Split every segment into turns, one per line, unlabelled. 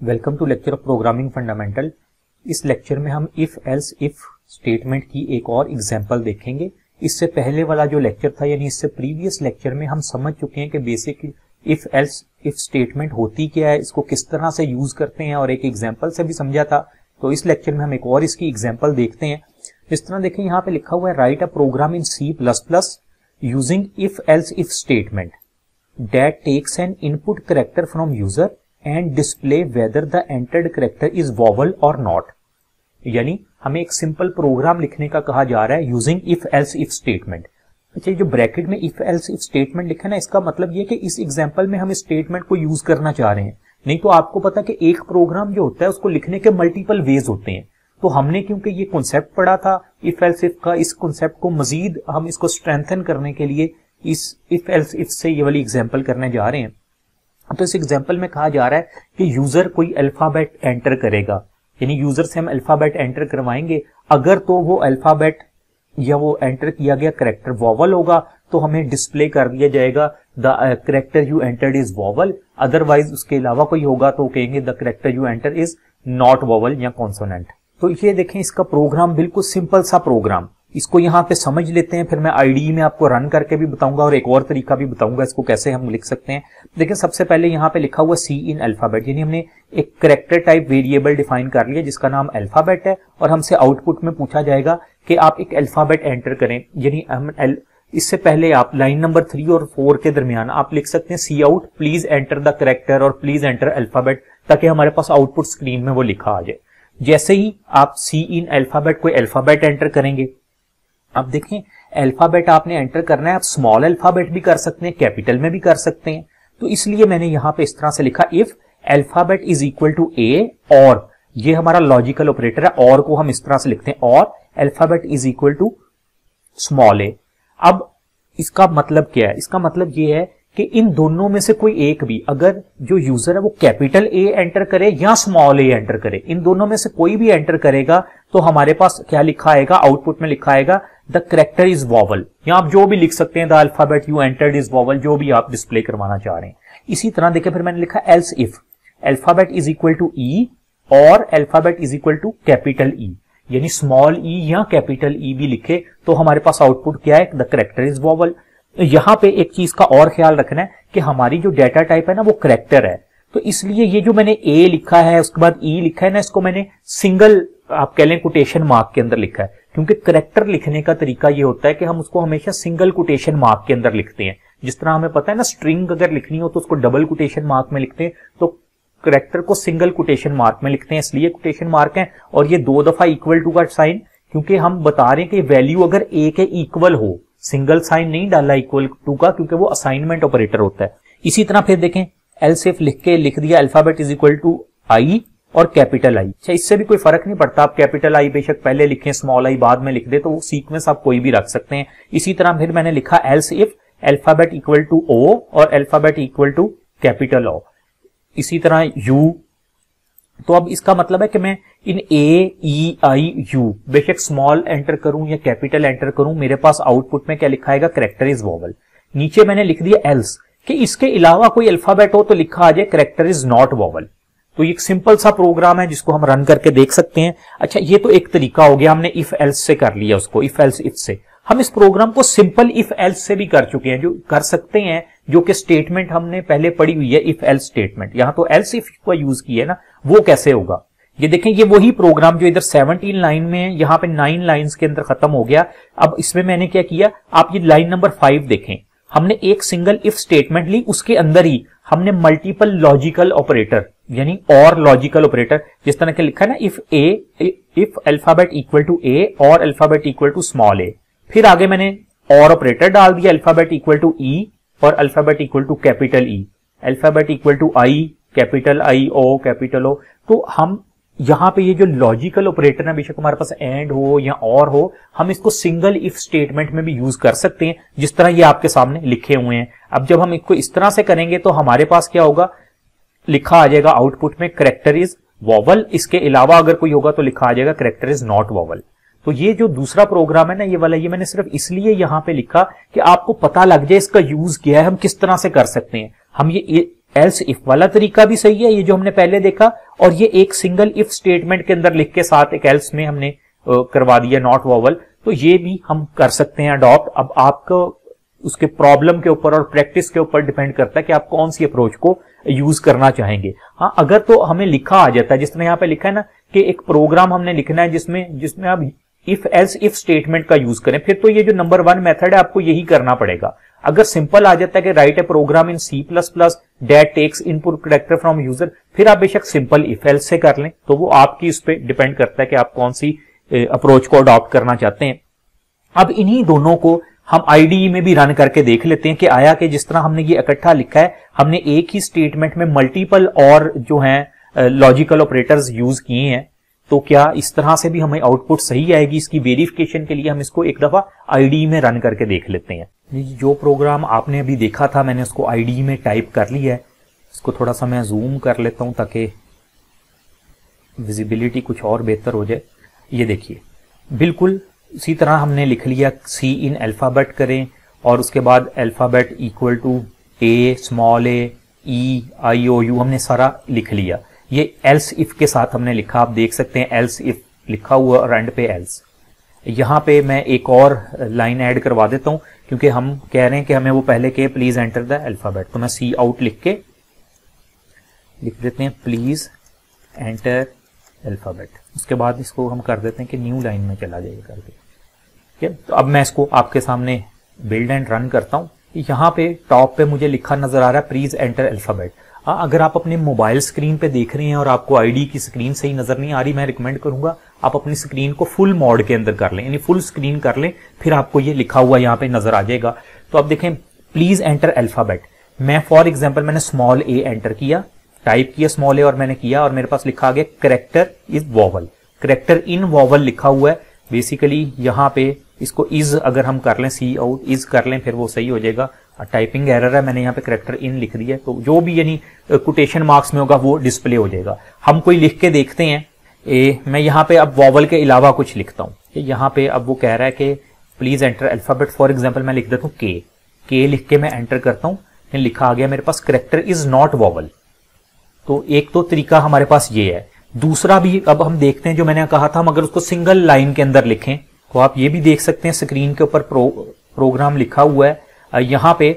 Welcome to lecture of programming fundamental. इस lecture में हम इफ एल्स इफ स्टेटमेंट की एक और एग्जांपल देखेंगे। इससे पहले वाला जो लेक्चर था यानी इससे प्रीवियस लेक्चर में हम समझ चुके हैं कि basic if else if statement होती क्या है, इसको किस तरह से यूज करते हैं और एक एग्जांपल से भी समझा था। तो इस लेक्चर में हम एक और इसकी एग्जांपल देखते हैं। इस तरह देखें, यहाँ पे लिखा हुआ है write a program in C++ using if else if statement that takes an input character from user and display whether the entered character is vowel or not। यानी हमें एक सिंपल प्रोग्राम लिखने का कहा जा रहा है using if else if statement. अच्छा, जो ब्रैकेट में इफ एल्स इफ स्टेटमेंट लिखा है ना, इसका मतलब ये कि इस एग्जांपल में हम इस स्टेटमेंट को यूज करना चाह रहे हैं। नहीं तो आपको पता कि एक प्रोग्राम जो होता है उसको लिखने के मल्टीपल वेज होते हैं। तो हमने क्योंकि ये कॉन्सेप्ट पढ़ा था इफ एल्स इफ का, इस कॉन्सेप्ट को मजीद हम इसको स्ट्रेंथन करने के लिए इस इफ एल्स इफ से ये वाली एग्जांपल करने जा रहे हैं। तो इस एग्जांपल में कहा जा रहा है कि यूजर कोई अल्फाबेट एंटर करेगा, यानी यूजर से हम अल्फाबेट एंटर करवाएंगे। अगर तो वो अल्फाबेट या वो एंटर किया गया करेक्टर वॉवल होगा तो हमें डिस्प्ले कर दिया जाएगा the character you entered is vowel. Otherwise उसके अलावा कोई होगा तो कहेंगे the character you enter is not vowel या कॉन्सोनेंट। तो ये देखें, इसका प्रोग्राम बिल्कुल सिंपल सा प्रोग्राम। इसको यहाँ पे समझ लेते हैं, फिर मैं आईडीई में आपको रन करके भी बताऊंगा और एक और तरीका भी बताऊंगा इसको कैसे हम लिख सकते हैं। देखिए, सबसे पहले यहाँ पे लिखा हुआ सी इन अल्फाबेट, यानी हमने एक करेक्टर टाइप वेरिएबल डिफाइन कर लिया जिसका नाम अल्फाबेट है और हमसे आउटपुट में पूछा जाएगा कि आप एक अल्फाबेट एंटर करें। यानी हम इससे पहले आप लाइन नंबर 3 और 4 के दरमियान आप लिख सकते हैं cout please enter the character और प्लीज एंटर अल्फाबेट, ताकि हमारे पास आउटपुट स्क्रीन में वो लिखा आ जाए। जैसे ही आप सी इन अल्फाबेट कोई अल्फाबेट एंटर करेंगे, अब देखें अल्फाबेट आपने एंटर करना है। आप स्मॉल अल्फाबेट भी कर सकते हैं, कैपिटल में भी कर सकते हैं। तो इसलिए मैंने यहां पे इस तरह से लिखा if alphabet is equal to A और, ये हमारा लॉजिकल ऑपरेटर है, और को हम इस तरह से लिखते हैं और alphabet is equal to small A. अब इसका मतलब क्या है? इसका मतलब ये है कि इन दोनों में से कोई एक भी, अगर जो यूजर है वो कैपिटल ए एंटर करे या स्मॉल ए एंटर करे, इन दोनों में से कोई भी एंटर करेगा तो हमारे पास क्या लिखा आएगा? आउटपुट में लिखा आएगा द करेक्टर इज वॉवल। या आप जो भी लिख सकते हैं, the alphabet you entered is vowel, जो भी आप डिस्प्ले करवाना चाह रहे हैं। इसी तरह देखिए, फिर मैंने लिखा else if alphabet is equal to E और alphabet is equal to capital E, यानी स्मॉल ई या कैपिटल ई भी लिखे तो हमारे पास आउटपुट क्या है? The character is vowel. यहां पे एक चीज का और ख्याल रखना है कि हमारी जो डेटा टाइप है ना वो करेक्टर है, तो इसलिए ये जो मैंने ए लिखा है उसके बाद ई लिखा है ना, इसको मैंने सिंगल आप कह लें कोटेशन मार्क के अंदर लिखा है, क्योंकि करेक्टर लिखने का तरीका ये होता है कि हम उसको हमेशा सिंगल कोटेशन मार्क के अंदर लिखते हैं। जिस तरह हमें पता है ना, स्ट्रिंग अगर लिखनी हो तो उसको डबल कोटेशन मार्क में लिखते हैं, तो करेक्टर को सिंगल कोटेशन मार्क में लिखते हैं, इसलिए कोटेशन मार्क है। और ये 2 दफा इक्वल टू का साइन, क्योंकि हम बता रहे हैं कि वैल्यू अगर ए के इक्वल हो, सिंगल साइन नहीं डाला इक्वल टू का, क्योंकि वो असाइनमेंट ऑपरेटर होता है। इसी तरह फिर देखें एल्स इफ लिख दिया अल्फाबेट इज इक्वल टू आई और कैपिटल आई। अच्छा, इससे भी कोई फर्क नहीं पड़ता, आप कैपिटल आई बेशक पहले लिखें, स्मॉल आई बाद में लिख दे, तो वो सीक्वेंस आप कोई भी रख सकते हैं। इसी तरह फिर मैंने लिखा else if alphabet equal to O और alphabet equal to capital O, इसी तरह यू। तो अब इसका मतलब है कि मैं इन ए ई आई यू बेशक स्मॉल एंटर करूं या कैपिटल एंटर करूं, मेरे पास आउटपुट में क्या लिखा आएगा? Character is vowel. नीचे मैंने लिख दिया एल्स कि इसके अलावा कोई अल्फाबेट हो तो लिखा आ जाए करेक्टर इज नॉट वॉवल। तो एक सिंपल सा प्रोग्राम है जिसको हम रन करके देख सकते हैं। अच्छा, ये तो एक तरीका हो गया, हमने इफ एल्स से कर लिया उसको, इफ एल्स इफ से। हम इस प्रोग्राम को सिंपल इफ एल्स से भी कर चुके हैं, जो कर सकते हैं, जो कि स्टेटमेंट हमने पहले पढ़ी हुई है इफ एल्स स्टेटमेंट। यहां तो एल्स इफ का यूज किया है ना, वो कैसे होगा ये देखें। ये वही प्रोग्राम जो इधर 17 लाइन में है, यहां पे 9 लाइंस के अंदर खत्म हो गया। अब इसमें मैंने क्या किया, आप ये लाइन नंबर 5 देखें, हमने एक सिंगल इफ स्टेटमेंट ली, उसके अंदर ही हमने मल्टीपल लॉजिकल ऑपरेटर यानी और लॉजिकल ऑपरेटर, जिस तरह के लिखा है ना if alphabet equal to A और अल्फाबेट इक्वल टू स्मॉल ए, फिर आगे मैंने और ऑपरेटर डाल दिया अल्फाबेट इक्वल टू ई और alphabet equal to capital E, alphabet equal to I capital I O capital O. तो हम यहां पे ये जो लॉजिकल ऑपरेटर है, बेशक हमारे पास एंड हो या और हो, हम इसको सिंगल इफ स्टेटमेंट में भी यूज कर सकते हैं, जिस तरह ये आपके सामने लिखे हुए हैं। अब जब हम इसको इस तरह से करेंगे तो हमारे पास क्या होगा? लिखा आ जाएगा आउटपुट में करेक्टर इज वॉवल। इसके अलावा अगर कोई होगा तो लिखा आ जाएगा करेक्टर इज नॉट वॉवल। तो ये जो दूसरा प्रोग्राम है ना, ये वाला, ये मैंने सिर्फ इसलिए यहां पे लिखा कि आपको पता लग जाए इसका यूज क्या है, हम किस तरह से कर सकते हैं। हम ये एल्स इफ वाला तरीका भी सही है, ये जो हमने पहले देखा, और ये एक सिंगल इफ स्टेटमेंट के अंदर लिख के साथ एक एल्स में हमने करवा दिया नॉट वॉवल, तो ये भी हम कर सकते हैं अडॉप्ट। अब आपको उसके प्रॉब्लम के ऊपर और प्रैक्टिस के ऊपर डिपेंड करता है कि आप कौन सी अप्रोच को यूज करना चाहेंगे। हाँ, अगर तो हमें लिखा आ जाता है, जिस तरह यहाँ पे लिखा है ना कि एक प्रोग्राम हमने लिखना है जिसमें आप इफ एल्स इफ स्टेटमेंट का यूज करें, फिर तो ये जो नंबर 1 मेथड है आपको यही करना पड़ेगा। अगर सिंपल आ जाता है कि write a program in C++ that takes input character from user, फिर आप बेशक सिंपल इफ एल्स से कर लें, तो वो आपकी उस पर डिपेंड करता है कि आप कौन सी अप्रोच को अडॉप्ट करना चाहते हैं। अब इन्हीं दोनों को हम आईडीई में भी रन करके देख लेते हैं कि आया कि जिस तरह हमने ये इकट्ठा लिखा है, हमने एक ही स्टेटमेंट में मल्टीपल और जो है लॉजिकल ऑपरेटर्स यूज किए हैं, तो क्या इस तरह से भी हमें आउटपुट सही आएगी। इसकी वेरिफिकेशन के लिए हम इसको एक दफा आईडीई में रन करके देख लेते हैं। जो प्रोग्राम आपने अभी देखा था, मैंने उसको आईडीई में टाइप कर लिया है। इसको थोड़ा सा मैं जूम कर लेता हूं ताकि विजिबिलिटी कुछ और बेहतर हो जाए। ये देखिए, बिल्कुल इसी तरह हमने लिख लिया, सी इन अल्फाबेट करें और उसके बाद alphabet equal to A, small A, E, I, O, U, हमने सारा लिख लिया। ये एल्स इफ के साथ हमने लिखा, आप देख सकते हैं एल्स इफ लिखा हुआ और एंड पे एल्स। यहां पे मैं एक और लाइन ऐड करवा देता हूं, क्योंकि हम कह रहे हैं कि हमें वो पहले के प्लीज एंटर द अल्फाबेट, तो मैं सी आउट लिख देते हैं प्लीज एंटर अल्फाबेट। उसके बाद इसको हम कर देते हैं कि न्यू लाइन में चला जाएगा करके। ठीक है, तो अब मैं इसको आपके सामने बिल्ड एंड रन करता हूं। यहां पे टॉप पे मुझे लिखा नजर आ रहा है प्लीज एंटर अल्फाबेट। अगर आप अपने मोबाइल स्क्रीन पे देख रहे हैं और आपको आईडी की स्क्रीन सही नजर नहीं आ रही, मैं रिकमेंड करूंगा आप अपनी स्क्रीन को फुल मोड के अंदर कर लें, यानी फुल स्क्रीन कर लें, फिर आपको ये लिखा हुआ यहाँ पे नजर आ जाएगा। तो आप देखें प्लीज एंटर अल्फाबेट, मैं फॉर एग्जाम्पल मैंने स्मॉल ए एंटर किया, टाइप किया स्मॉल ए और मैंने किया, और मेरे पास लिखा आ गया character is vowel, character in vowel लिखा हुआ है। बेसिकली यहाँ पे इसको इज अगर हम कर लें, सी आउट इज कर लें, फिर वो सही हो जाएगा। टाइपिंग एरर है, मैंने यहाँ पे करेक्टर इन लिख दिया, तो जो भी यानी कोटेशन मार्क्स में होगा वो डिस्प्ले हो जाएगा। हम कोई लिख के देखते हैं, मैं यहाँ पे अब वॉवल के अलावा कुछ लिखता हूँ। यहाँ पे अब वो कह रहा है कि please enter alphabet, for example मैं लिख देता हूँ के लिख के मैं एंटर करता हूँ, लिखा आ गया मेरे पास करेक्टर इज नॉट वॉवल। तो एक तो तरीका हमारे पास ये है। दूसरा भी अब हम देखते हैं, जो मैंने कहा था हम अगर उसको सिंगल लाइन के अंदर लिखें, तो आप ये भी देख सकते हैं स्क्रीन के ऊपर प्रोग्राम लिखा हुआ है। यहां पे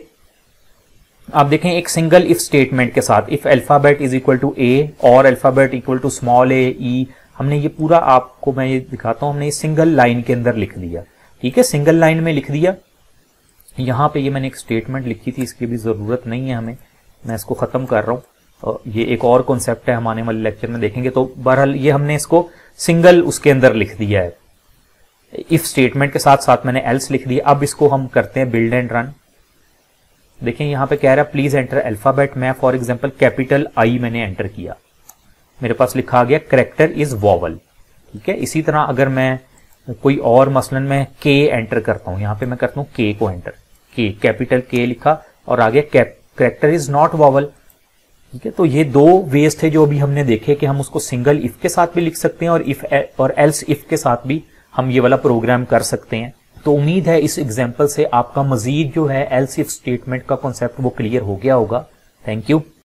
आप देखें एक सिंगल इफ स्टेटमेंट के साथ, if alphabet is equal to A और alphabet equal to small A, E, हमने ये पूरा आपको मैं ये दिखाता हूं, हमने ये सिंगल लाइन के अंदर लिख दिया। ठीक है, सिंगल लाइन में लिख दिया। यहां पे ये मैंने एक स्टेटमेंट लिखी थी, इसकी भी जरूरत नहीं है हमें, मैं इसको खत्म कर रहा हूं। ये एक और कॉन्सेप्ट है, हम आने वाले लेक्चर में देखेंगे। तो बहरहाल ये हमने इसको सिंगल उसके अंदर लिख दिया है, इफ स्टेटमेंट के साथ साथ मैंने एल्स लिख दिया। अब इसको हम करते हैं बिल्ड एंड रन। देखें यहाँ पे कह रहा है प्लीज एंटर अल्फाबेट, मैं फॉर एग्जांपल कैपिटल आई मैंने एंटर किया, मेरे पास लिखा आ गया करेक्टर इज वॉवल। ठीक है, इसी तरह अगर मैं कोई और मसलन मैं के एंटर करता हूं, यहाँ पे मैं करता हूं के को एंटर, के कैपिटल के लिखा और आ गया करेक्टर इज नॉट वॉवल। ठीक है, तो ये दो वेज थे जो अभी हमने देखे कि हम उसको सिंगल इफ के साथ भी लिख सकते हैं और इफ और एल्स इफ के साथ भी हम ये वाला प्रोग्राम कर सकते हैं। तो उम्मीद है इस एग्जाम्पल से आपका मजीद जो है एल्स इफ स्टेटमेंट का कॉन्सेप्ट वो क्लियर हो गया होगा। Thank you.